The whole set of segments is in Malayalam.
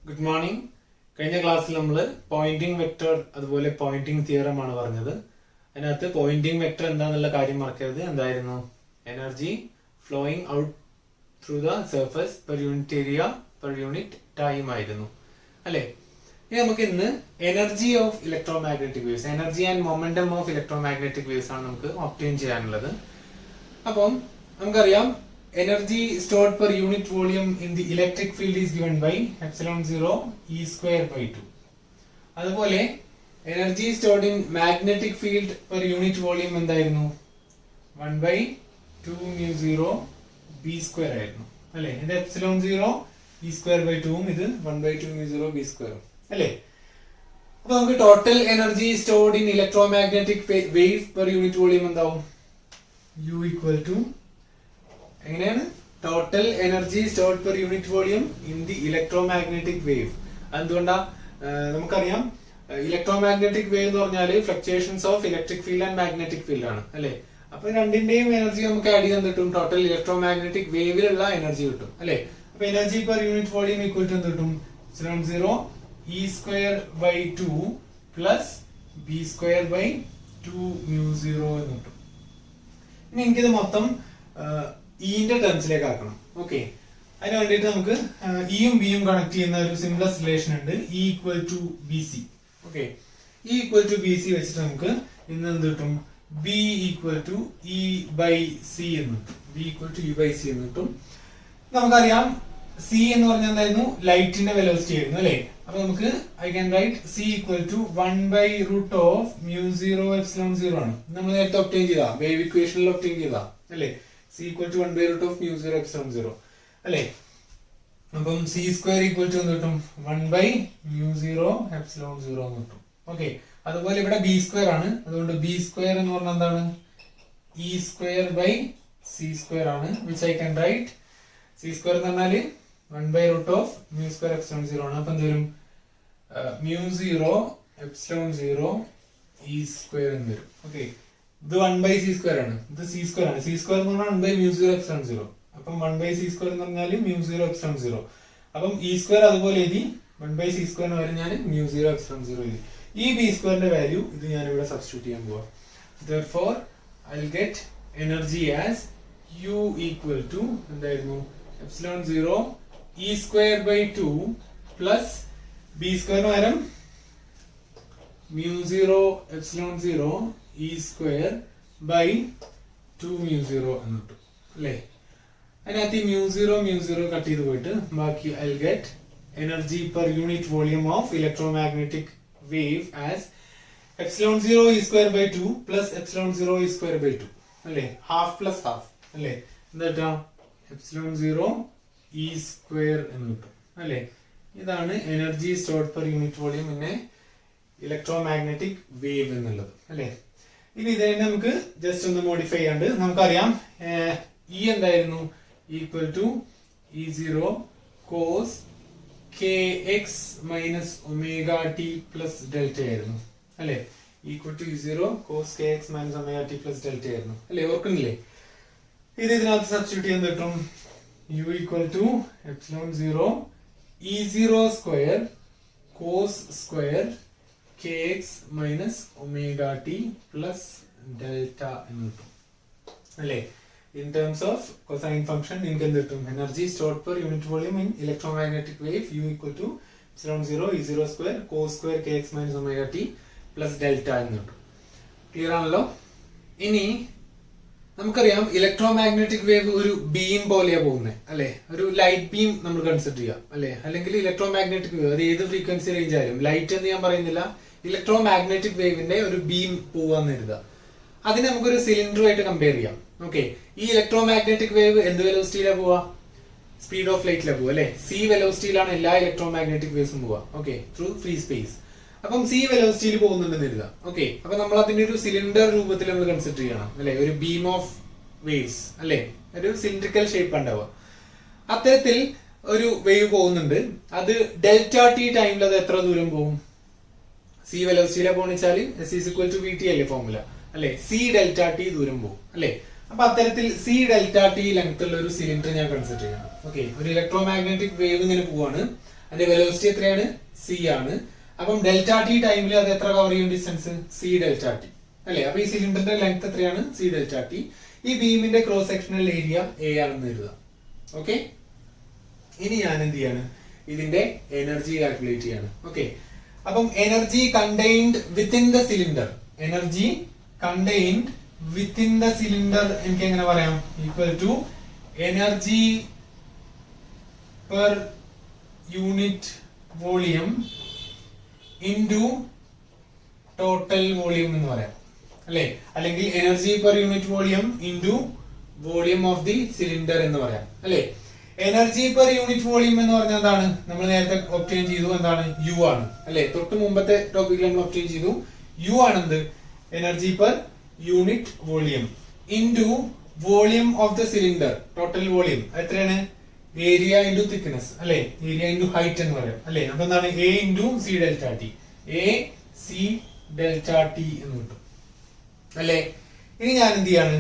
Good morning. കഴിഞ്ഞ ക്ലാസ്സിൽ നമ്മൾ പോയിന്റിംഗ് വെക്ടർ അതുപോലെ പോയിന്റിംഗ് തിയറം ആണ് പറഞ്ഞത്. അതിനകത്ത് പോയിന്റിംഗ് വെക്ടർ എന്താന്നുള്ള കാര്യം മറക്കരുത്. എന്തായിരുന്നു? Energy flowing out through the surface per unit area per unit time ആയിരുന്നു അല്ലെ. ഇനി നമുക്ക് ഇന്ന് energy of electromagnetic waves, energy and momentum of electromagnetic waves ആണ് നമുക്ക് ഒബ്റ്റെയിൻ ചെയ്യാനുള്ളത്. അപ്പം നമുക്കറിയാം energy stored per unit volume in the electric field is given by epsilon 0 e square by 2. അതുപോലെ energy stored in magnetic field per unit volume എന്തായിരുന്നു? 1 by 2 mu 0 b square ആയിരുന്നു അല്ലേ. ഇത് epsilon 0 e square by 2 ഇത് 1 by 2 mu 0 b square അല്ലേ. അപ്പൊ നമുക്ക് total energy stored in electromagnetic wave per unit volume എന്താവും? u equal to എങ്ങനെയാണ്? Total energy stored per unit volume in the electromagnetic wave. എന്തുകൊണ്ടാ? നമുക്കറിയാം ഇലക്ട്രോമാഗ്നറ്റിക് വേവ് എന്ന് പറഞ്ഞാൽ fluctuations of electric field and magnetic field ആണ് അല്ലെ. അപ്പൊ രണ്ടിന്റെയും എനർജി നമുക്ക് ആഡ് ചെയ്യാൻ കിട്ടും. ടോട്ടൽ ഇലക്ട്രോമാഗ്നറ്റിക് വേവിലുള്ള എനർജി കിട്ടും അല്ലെ. അപ്പൊ energy per unit volume equal to എന്ത് കിട്ടും? epsilon 0 e square by 2 plus b square by 2 mu 0 എന്ന് കിട്ടും. ഇനി എനിക്കിത് മൊത്തം ഇന്റെ ടേംസിലേക്ക് ആക്കണം. ഓക്കെ, അതിന് വേണ്ടിയിട്ട് നമുക്ക് ഇയും ബിയും കണക്ട് ചെയ്യുന്ന ഒരു സിംപ്ലസ്റ്റ് റിലേഷൻ ഉണ്ട്, E equal to B C. Okay, E equal to B C വെച്ചിട്ട് നമുക്ക് ഇന്ന് എന്ത് കിട്ടും? B equal to E by C എന്ന് കിട്ടും. B equal to E by C എന്ന് കിട്ടും. നമുക്കറിയാം സി എന്ന് പറഞ്ഞാൽ എന്തായിരുന്നു? ലൈറ്റിന്റെ വെലോസിറ്റി ആയിരുന്നു അല്ലെ. അപ്പൊ നമുക്ക് I can write C equal to 1 by root of mu 0 epsilon 0 ആണ്. നമ്മൾ നേരത്തെ ഒബ്റ്റെയിൻ ചെയ്താ, വേവ് ഇക്വേഷനിൽ ഒബ്റ്റെയിൻ ചെയ്താ അല്ലെ. c equal to 1 by root of mu 0 epsilon 0 അല്ലേ. അപ്പം c സ്ക്വയർ ഈക്വൽ ടു എന്ത് കിട്ടും? 1 by mu 0 epsilon 0 എന്ന് കിട്ടും. ഓക്കെ, അതുപോലെ ഇവിടെ b സ്ക്വയർ ആണ്. അതുകൊണ്ട് b സ്ക്വയർ എന്ന് പറഞ്ഞാൽ എന്താണ്? e square by c square ആണ്, which I can write c square എന്ന് പറഞ്ഞാൽ 1 by root of mu square epsilon 0 ആണ്. അപ്പൊ എന്ത് വരും? mu 0 epsilon 0 e സ്ക്വയർ എന്ന് വരും. ഓക്കെ, ഇത് 1 ബൈ സി സ്ക്വയർ ആണ്, ഇത് സി സ്ക്വയർ ആണ്. സി സ്ക്വയർ എന്ന് പറഞ്ഞാൽ 1 ബൈ മ്യൂ 0 എപ്സിലോൺ 0. അപ്പം 1 ബൈ സി സ്ക്വയർ എന്ന് പറഞ്ഞാൽ മ്യൂ 0 എപ്സിലോൺ 0. അപ്പം ഇ സ്ക്വയർ അതുപോലെ എഴുതി, 1 ബൈ സി സ്ക്വയറിന് വരെ ഞാൻ മ്യൂ 0 എപ്സിലോൺ 0 എഴുതി. ഈ ബി സ്ക്വയറിന്റെ വാല്യൂ ഇത് ഞാൻ ഇവിടെ സബ്സ്റ്റിറ്റ്യൂട്ട് ചെയ്യാൻ പോവാം. Therefore I'll get energy as u equal to എന്തായിരുന്നു? Epsilon 0 E square by 2 plus B സ്ക്വയറിന് പകരം mu 0 epsilon 0 e square by 2 mu 0 എന്ന് കിട്ടും അല്ലേ. അതിനകത്ത് മ്യൂ 0 കട്ട് ചെയ്ത് പോയിട്ട് ബാക്കി I'll get energy per unit volume of electromagnetic wave as epsilon 0 e square by 2 plus epsilon 0 e square by 2 അല്ലേ. ഹാഫ് പ്ലസ് ഹാഫ് അല്ലേ. എന്താ? epsilon 0 e square എന്ന് കിട്ടും അല്ലേ. ഇതാണ് energy stored per unit volume പിന്നെ ഇലക്ട്രോമാഗ്നറ്റിക് വേവ് എന്നുള്ളത് അല്ലേ. ഇനി ഇത് തന്നെ നമുക്ക് ജസ്റ്റ് ഒന്ന് മോഡിഫൈ ചെയ്യാണ്ട് നമുക്കറിയാം ഇ എന്തായിരുന്നു? Equal to E 0 cos K X minus omega T plus delta ആയിരുന്നു അല്ലെ. Equal to E 0 cos K X minus omega T plus delta ആയിരുന്നു അല്ലെ. ഓർക്കുന്നില്ലേ? ഇത് ഇതിനകത്ത് സബ്സ്റ്റിറ്റ്യൂട്ട് ചെയ്യാൻ കിട്ടും. U equal to epsilon 0 E 0 square cos square kx minus omega t plus delta എന്ന് കിട്ടും അല്ലേ. In terms of cosine function നിങ്ങൾക്ക് എന്ത് കിട്ടും? Energy stored per unit volume in electromagnetic wave u equal to epsilon 0 e 0 square cos square kx minus omega t plus delta എന്ന് കിട്ടും. ക്ലിയർ ആണല്ലോ? ഇനി നമുക്കറിയാം ഇലക്ട്രോമാഗ്നറ്റിക് വേവ് ഒരു ബീം പോലെയാ പോകുന്നത് അല്ലെ. ഒരു ലൈറ്റ് ബീം നമ്മൾ കൺസിഡർ ചെയ്യാം അല്ലെ. അല്ലെങ്കിൽ ഇലക്ട്രോമാഗ്നറ്റിക് വേവ് അത് ഏത് ഫ്രീക്വൻസി റേഞ്ച് ആയാലും, ലൈറ്റ് എന്ന് ഞാൻ പറയുന്നില്ല, ഇലക്ട്രോമാഗ്നറ്റിക് വേവിന്റെ ഒരു ബീം പോവാന്ന് കരുതുക. അതിനെ നമുക്കൊരു സിലിണ്ടറുമായിട്ട് കമ്പയർ ചെയ്യാം. ഓക്കെ, ഈ ഇലക്ട്രോമാഗ്നറ്റിക് വേവ് എന്ത് വെലോസിറ്റിയിലാണ് പോവാ? സ്പീഡ് ഓഫ് ലൈറ്റിലാണ് പോവാ അല്ലെ. സി വെലോസിറ്റിയിലാണ് എല്ലാ ഇലക്ട്രോമാഗ്നറ്റിക് വേവ്സും പോവാ. Okay, through free space. അപ്പം സി വെലോസിറ്റിയിൽ പോകുന്നുണ്ടെന്ന് കരുതുക. ഓക്കെ, അപ്പൊ നമ്മൾ അതിന്റെ ഒരു സിലിണ്ടർ രൂപത്തിൽ നമ്മൾ കൺസിഡർ ചെയ്യണം അല്ലെ. ഒരു ബീം ഓഫ് വേവ്സ് അല്ലെ, ഒരു സിലിണ്ടറിക്കൽ ഷേപ്പ് ഉണ്ടാവുക. അത്തരത്തിൽ ഒരു വേവ് പോകുന്നുണ്ട്. അത് ഡെൽറ്റ ടി ടൈമിൽ അത് എത്ര ദൂരം പോകും? സി വെലോസിറ്റിയിലെ പോണെച്ചാല് S is equal to V T അല്ലേ ഫോർമുല അല്ലെ. സി ഡെൽറ്റ ടി ദൂരം പോകും അല്ലെ. അപ്പൊ അത്തരത്തിൽ സി ഡെൽറ്റ ടി ലെങ്ത് ഉള്ള ഒരു സിലിണ്ടർ ഞാൻ കൺസിഡർ ചെയ്യണം. ഓക്കെ, ഒരു ഇലക്ട്രോമാഗ്നറ്റിക് വേവ് ഇങ്ങനെ പോവാണ്. അതിന്റെ വെലോസിറ്റി എത്രയാണ്? സി ആണ്. അപ്പം ഡെൽറ്റ ടി ടൈമിൽ അത് എത്ര കവർ ചെയ്യും ഡിസ്റ്റൻസ്? സി ഡെൽറ്റ ടി അല്ലെ. അപ്പൊ ഈ സിലിണ്ടറിന്റെ ലെങ്ത് എത്രയാണ്? C delta T. ഈ ബീമിന്റെ ക്രോസ് സെക്ഷണൽ ഏരിയ എ ആണെന്ന് എഴുതാം. ഓക്കെ, ഇനി ഞാൻ എന്ത് ചെയ്യാണ്? ഇതിന്റെ എനർജി കാൽക്കുലേറ്റ് ചെയ്യാണ്. ഓക്കെ, അപ്പം energy contained within the cylinder, energy contained within the cylinder എനിക്ക് എങ്ങനെ പറയാം? Equal to energy per unit volume into total volume എന്ന് പറയാം അല്ലെ, അല്ലെങ്കിൽ energy per unit volume into volume of the cylinder എന്ന് പറയാം അല്ലെ. എനർജി പെർ യൂണിറ്റ് വോളിയം എന്ന് പറഞ്ഞാൽ എന്താണ്? നമ്മൾ നേരത്തെ ഒബ്റ്റെയിൻ ചെയ്തു, എന്താണ്? യു ആണ് അല്ലെ. തൊട്ട് മുമ്പത്തെ ടോപ്പിക്കിൽ നമ്മൾ ഒബ്റ്റെയിൻ ചെയ്തു. യു ആണെന്ത്? Energy per unit volume into volume of the cylinder, total volume എത്രയാണ്? ഏരിയ ഇൻറ്റു തിക്നെസ് അല്ലെ, ഏരിയ ഇൻറ്റു ഹൈറ്റ് എന്ന് പറയാം അല്ലെ. അപ്പൊ എന്താണ്? A into C delta T, A C delta T എന്ന് കിട്ടും അല്ലെ. ഇനി ഞാൻ എന്ത് ചെയ്യാണ്?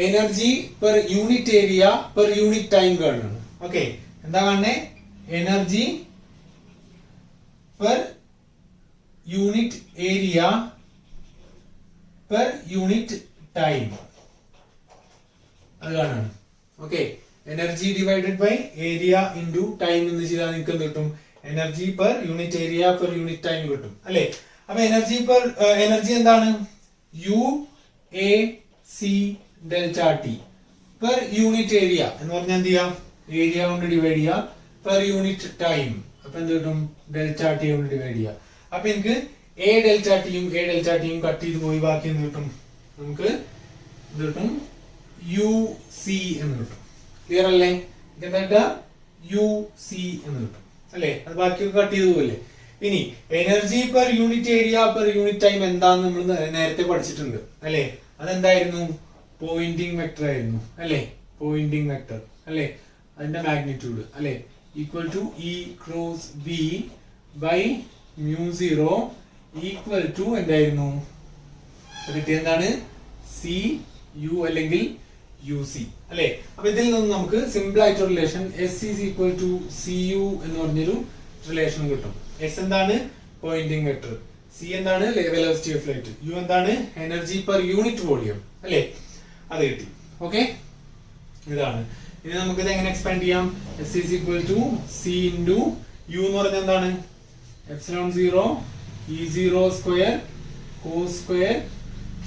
Energy per unit area per unit time കാണുകയാണ്. ഓക്കെ, എന്താ കാണുന്നേ? Energy per unit area per unit time അത് കാണാണ്. Okay, energy divided by area into time എന്ന് ചെയ്താൽ നിങ്ങൾക്ക് എന്ത് കിട്ടും? Energy per unit area per unit time കിട്ടും അല്ലെ. അപ്പൊ എനർജി എന്താണ്? U A C delta T per unit area എന്ന് പറഞ്ഞാൽ എന്ത് ചെയ്യാം? ഏരിയ കൊണ്ട് ഡിവൈഡ് ചെയ്യാം പെർ യൂണിറ്റ് ടൈം. അപ്പൊ എന്ത് കിട്ടും? ഡെൽറ്റ ടി കൊണ്ട് ഡിവൈഡ് ചെയ്യാം. അപ്പൊ എനിക്ക് എ ഡെൽറ്റ ടിയും കട്ട് ചെയ്ത് പോയി ബാക്കി എന്ത് കിട്ടും? നമുക്ക് ഇത് കിട്ടും യു സി എന്ന് കിട്ടും. ക്ലിയർ അല്ലേ? എന്താ യു സി എന്ന് കിട്ടും അല്ലെ. അത് ബാക്കിയൊക്കെ കട്ട് ചെയ്ത് പോകല്ലേ. ഇനി energy per unit area per unit time എന്താന്ന് നമ്മൾ നേരത്തെ പഠിച്ചിട്ടുണ്ട് അല്ലെ. അതെന്തായിരുന്നു? പോയിന്റിംഗ് വെക്ടർ ആയിരുന്നു അല്ലെ. പോയിന്റിംഗ് വെക്ടർ അല്ലെ, അതിന്റെ മാഗ്നിറ്റ്യൂഡ് അല്ലെ, equal to E cross B by mu zero equal to എന്തായിരുന്നു? കിട്ടിയ എന്താണ്? സി യു അല്ലെങ്കിൽ യു സി അല്ലെ. അപ്പൊ ഇതിൽ നിന്ന് നമുക്ക് സിമ്പിൾ ആയിട്ട് relation S is equal to C U എന്ന് പറഞ്ഞൊരു റിലേഷൻ കിട്ടും. എസ് എന്താണ്? Poynting vector. സി എന്താണ്? Velocity of light. യു എന്താണ്? എനർജി പെർ യൂണിറ്റ് വോളിയം അല്ലെ. അത് കിട്ടി. ഓക്കെ, ഇതാണ്. ഇനി നമുക്ക് ഇത് എങ്ങനെ എക്സ്പാൻഡ് ചെയ്യാം? S is equal to C into U എന്ന് പറഞ്ഞാൽ എന്താണ്? Epsilon zero E zero square cos square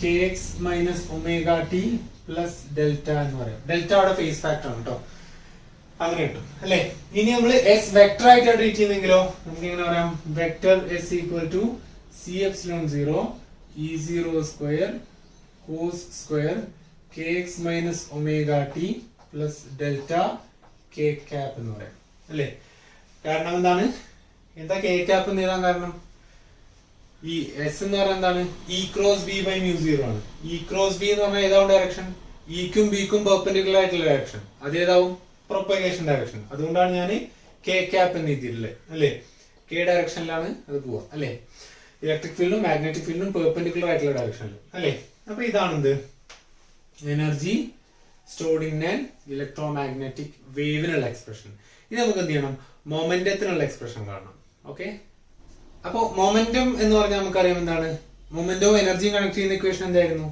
K X minus omega T plus delta എന്ന് പറയാം. ഡെൽറ്റ അവിടെ ഫേസ് ഫാക്ടർ ആണ് കേട്ടോ. അങ്ങനെ കിട്ടും അല്ലെ. ഇനി നമ്മൾ എസ് വെക്ടർ ആയിട്ട് ട്രീറ്റ് ചെയ്യുന്നെങ്കിലോ നമുക്ക് എങ്ങനെ പറയാം? Vector S equal to C epsilon zero E zero square cos square K X minus omega T plus delta K cap എന്ന് പറയാം അല്ലെ. കാരണം എന്താണ്? എന്താ കെ ക്യാപ്പ് എന്ന് എഴുതാൻ കാരണം? ഈ എസ് എന്ന് പറഞ്ഞാൽ എന്താണ്? E cross B by mu zero ആണ്. ഇ ക്രോസ് ബി എന്ന് പറഞ്ഞാൽ ഏതാവും ഡയറക്ഷൻ? ഇക്കും ബിക്കും പെർപെൻഡിക്കുലർ ആയിട്ടുള്ള ഡയറക്ഷൻ. അത് ഏതാവും? Propagation direction. അതുകൊണ്ടാണ് ഞാൻ കെ ക്യാപ്പ് എന്ന് എഴുതിയിട്ടുള്ളത് അല്ലെ. കെ ഡയറക്ഷനിലാണ് അത് പോവാ അല്ലെ. ഇലക്ട്രിക് ഫീൽഡും മാഗ്നറ്റിക് ഫീൽഡും പെർപെൻഡിക്കുലർ ആയിട്ടുള്ള ഡയറക്ഷനിൽ അല്ലെ. അപ്പൊ ഇതാണെന്ത്? Energy stored in an electro magnetic വേവിനുള്ള എക്സ്പ്രഷൻ. ഇനി നമുക്ക് എന്ത് ചെയ്യണം? മൊമെന്റത്തിനുള്ള എക്സ്പ്രഷൻ കാണണം. ഓക്കെ, അപ്പോ മൊമെന്റം എന്ന് പറഞ്ഞാൽ നമുക്കറിയാം എന്താണ്? മൊമെന്റവും എനർജിയും കണക്ട് ചെയ്യുന്ന ഇക്വേഷൻ എന്തായിരുന്നു?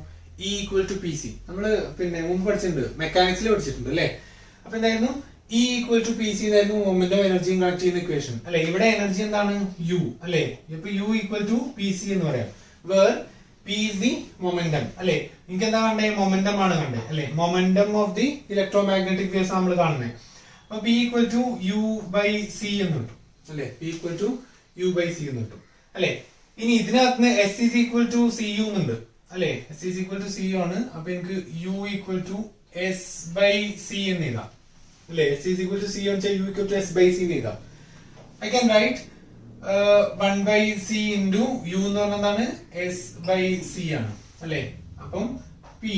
E equal to P C. നമ്മള് പിന്നെ മുമ്പ് പഠിച്ചിട്ടുണ്ട്, മെക്കാനിക്സിൽ പഠിച്ചിട്ടുണ്ട് അല്ലെ. അപ്പൊ എന്തായിരുന്നു? E equal to P C എന്നായിരുന്നു മൊമെന്റവും എനർജിയും കണക്ട് ചെയ്യുന്ന ഇക്വേഷൻ അല്ലെ. ഇവിടെ എനർജി എന്താണ്? യു അല്ലെ. ഇപ്പൊ U equal to P C എന്ന് പറയാം. Where P is the momentum അല്ലെ. എനിക്ക് എന്താ കണ്ടേ? മൊമെന്റം ആണ് കണ്ടേ അല്ലെ. Momentum of the electromagnetic waves നമ്മൾ കാണുന്നത്. അപ്പൊ P equal to U by C എന്ന് കിട്ടും അല്ലെ. P equal to U by C എന്ന് കിട്ടും അല്ലെ. ഇനി ഇതിനകത്ത് S is equal to C U എന്നുണ്ട് അല്ലെ. S is equal to C U ആണ്. അപ്പൊ എനിക്ക് U equal to S by C എന്ന് എഴുതാം അല്ലെ. S is equal to C U U equal to S by C എന്ന് എഴുതാം. I can write 1 by c into u എന്ന് പറഞ്ഞാൽ എന്താണ്? s by c ആണ് അല്ലെ. അപ്പം p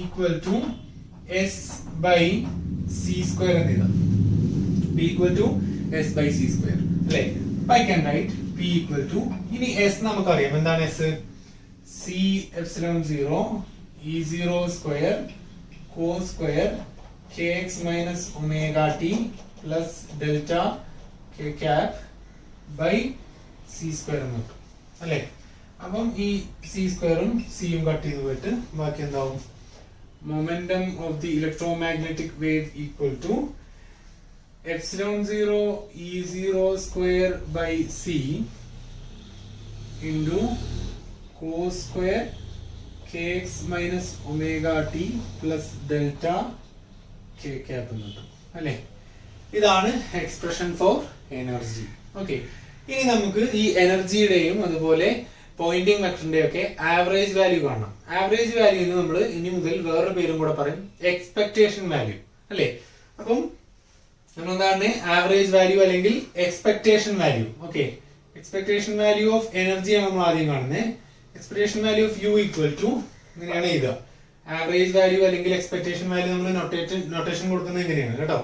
equal to s by c square എന്ന് എഴുതാം. p equal to s by c square അല്ലെ. I can write p equal to, ഇനി s നമുക്കറിയാം എന്താണ് s? c epsilon 0 e0 square cos square kx minus omega t plus delta k cap by C square എന്ന് കിട്ടും അല്ലെ. അപ്പം ഈ സി സ്ക്വയറും സിയും കട്ട് ചെയ്ത് പോയിട്ട് ബാക്കി എന്താവും, momentum of the electromagnetic wave equal to epsilon 0 E0 square by C into cos square kx minus omega T plus delta K cap എന്ന് കിട്ടും അല്ലെ. ഇതാണ് എക്സ്പ്രഷൻ ഫോർ എനർജി. ഓക്കെ, ഇനി നമുക്ക് ഈ എനർജിയുടെയും അതുപോലെ പോയിന്റിംഗ് വെക്ടറിന്റെയും ഒക്കെ ആവറേജ് വാല്യൂ കാണണം. ആവറേജ് വാല്യൂന്ന് നമ്മൾ ഇനി മുതൽ വേറൊരു പേരും കൂടെ പറയും, എക്സ്പെക്ടേഷൻ വാല്യൂ അല്ലെ. അപ്പം നമ്മളെന്താണ് ആവറേജ് വാല്യൂ അല്ലെങ്കിൽ expectation value. Okay, expectation value of എനർജിയാണ് നമ്മൾ ആദ്യം കാണുന്നത്. Expectation value of U equal to ഇങ്ങനെയാണ് എഴുതുക. ആവറേജ് വാല്യൂ അല്ലെങ്കിൽ എക്സ്പെക്ടേഷൻ വാല്യൂ നമ്മൾ നൊട്ടേഷൻ കൊടുക്കുന്നത് എങ്ങനെയാണ് കേട്ടോ,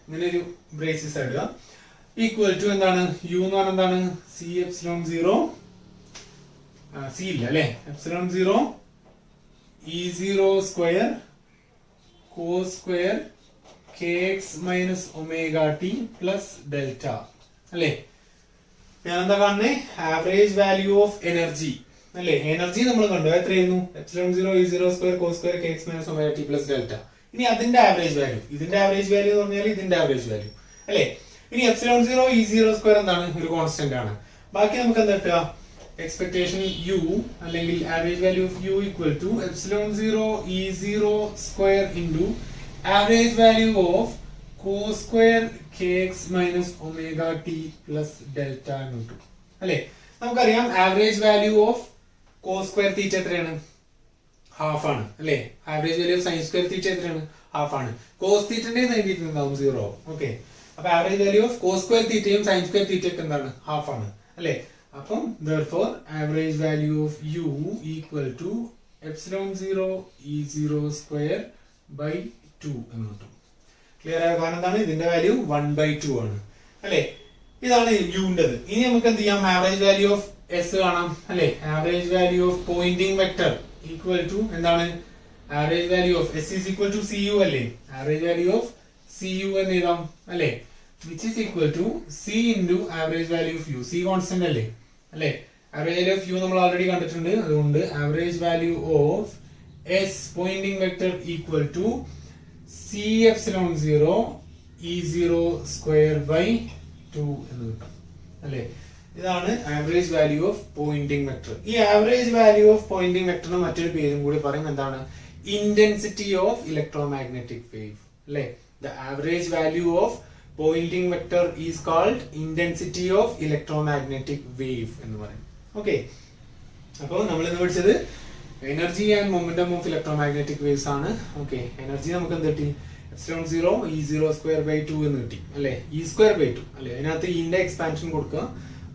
ഇങ്ങനെ ഒരു ബ്രേസസ് ഇടുക. ഈക്വൽ ടു എന്താണ്, യു എന്ന് പറഞ്ഞാൽ എന്താണ്, സി എപ്സിലോൺ 0 സി ഇല്ല അല്ലെ, epsilon 0 E0 square cos square kx minus omega T plus delta അല്ലെ. ഞാൻ എന്താ കാണുന്നത്, ആവറേജ് വാല്യൂ ഓഫ് എനർജി അല്ലെ. എനർജി നമ്മൾ കണ്ടു, എത്രയായിരുന്നു, epsilon 0 E0 square cos square kx minus omega T plus delta. ഇനി അതിന്റെ ആവറേജ് വാല്യൂ, ഇതിന്റെ ആവറേജ് വാല്യൂ എന്ന് പറഞ്ഞാൽ ഇതിന്റെ ആവറേജ് വാല്യൂ അല്ലെ. ഇനി എപ്സിലോൺ 0 E0 സ്ക്വയർ എന്താണ്, ഒരു കോൺസ്റ്റന്റ് ആണ്. ബാക്കി നമുക്ക് എന്താ കിട്ടുക, എക്സ്പെക്ടേഷൻ യു അല്ലെങ്കിൽ average value of U equal to epsilon 0 E0 square into average value of cos square kx minus omega T plus delta എന്ന് കിട്ടും അല്ലെ. നമുക്കറിയാം average value of cos square theta എത്രയാണ്, ഹാഫ് ആണ് അല്ലെ. Average value of sine square theta എത്രയാണ്, ഹാഫ് ആണ്. കോസ് തീറ്റന്റെ നേടിയിട്ടുണ്ടാവും 0. ഓക്കെ, അപ്പൊ average value of cos square തീറ്റയും സൈൻ സ്ക്വയർ തീറ്റയൊക്കെ എന്താണ്, ഹാഫ് ആണ് അല്ലെ. അപ്പം therefore average value of U equal to epsilon 0 E0 square by 2 എന്ന് കിട്ടും. ക്ലിയർ ആയ കാരണം എന്താണ്, ഇതിന്റെ വാല്യൂ 1/2 ആണ് അല്ലെ. ഇതാണ് യുണ്ടത്. ഇനി നമുക്ക് എന്ത് ചെയ്യാം, ആവറേജ് വാല്യൂ ഓഫ് എസ് കാണാം അല്ലെ. Average value of Poynting vector equal to എന്താണ്, average value of S is equal to C U അല്ലേ. Average value of C U എന്ന് എഴുതാം അല്ലെ, which is equal to C into average value of U. C constant അല്ലേ അല്ലെ. ആവറേജ് വാല്യൂ ഓഫ് യു നമ്മൾ ഓൾറെഡി കണ്ടിട്ടുണ്ട്, അതുകൊണ്ട് average value of S Poynting vector equal to C epsilon 0 E0 square by 2 എന്ന് കിട്ടും അല്ലെ. ഇതാണ് average value of Poynting vector. ഈ ആവറേജ് വാല്യൂ ഓഫ് പോയിന്റിംഗ് വെക്ടറിന് മറ്റൊരു പേരും കൂടി പറയും, എന്താണ്, ഇന്റൻസിറ്റി ഓഫ് ഇലക്ട്രോമാഗ്നറ്റിക് വേവ് അല്ലെ. The average value of Poynting vector is called intensity of electromagnetic wave എന്ന് പറയും. ഓക്കെ, അപ്പോൾ നമ്മൾ ഇന്ന് പഠിച്ചത് energy and momentum of electromagnetic waves ആണ്. ഓക്കെ, എനർജി നമുക്ക് എന്ത് കിട്ടി, എപ്സിലോൺ 0 E0 സ്ക്വയർ ബൈ 2 എന്ന് കിട്ടി അല്ലെ. E സ്ക്വയർ ബൈ 2 അല്ലെ, അതിനകത്ത് ഇന്റെ എക്സ്പാൻഷൻ കൊടുക്കുക.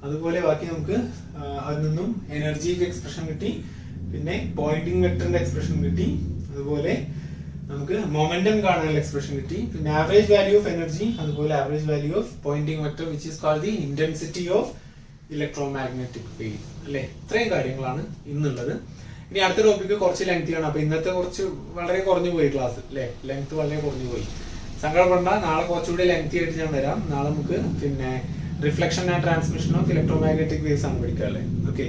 അതുപോലെ ബാക്കി നമുക്ക് അതിൽ നിന്നും എനർജിക്ക് എക്സ്പ്രഷൻ കിട്ടി, പിന്നെ പോയിന്റിംഗ് വെക്ടറിന്റെ എക്സ്പ്രഷൻ കിട്ടി, അതുപോലെ നമുക്ക് മൊമെന്റം കാണാനുള്ള എക്സ്പ്രഷൻ കിട്ടി, പിന്നെ ആവറേജ് വാല്യൂ ഓഫ് എനർജി, അതുപോലെ average value of Poynting vector which is called the intensity of electromagnetic wave അല്ലെ. ഇത്രയും കാര്യങ്ങളാണ് ഇന്നുള്ളത്. ഇനി അടുത്ത ടോപ്പിക്ക് കുറച്ച് ലെങ്തി ആണ്. അപ്പൊ ഇന്നത്തെ കുറച്ച് വളരെ കുറഞ്ഞു പോയി ക്ലാസ് അല്ലെ, ലെങ്ത് വളരെ കുറഞ്ഞു പോയി. സങ്കടപ്പെടണ്ട, നാളെ കുറച്ചുകൂടി ലെങ്തി ആയിട്ട് ഞാൻ വരാം. നാളെ നമുക്ക് പിന്നെ reflection and transmission of electromagnetic waves ആണ് പഠിക്കുക അല്ലേ. ഓക്കെ,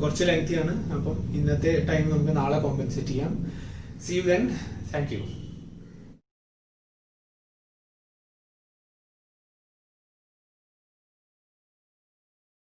കുറച്ച് ലെങ്തി ആണ്. അപ്പം ഇന്നത്തെ ടൈം നമുക്ക് നാളെ കോമ്പൻസേറ്റ് ചെയ്യാം. See you then. Thank U.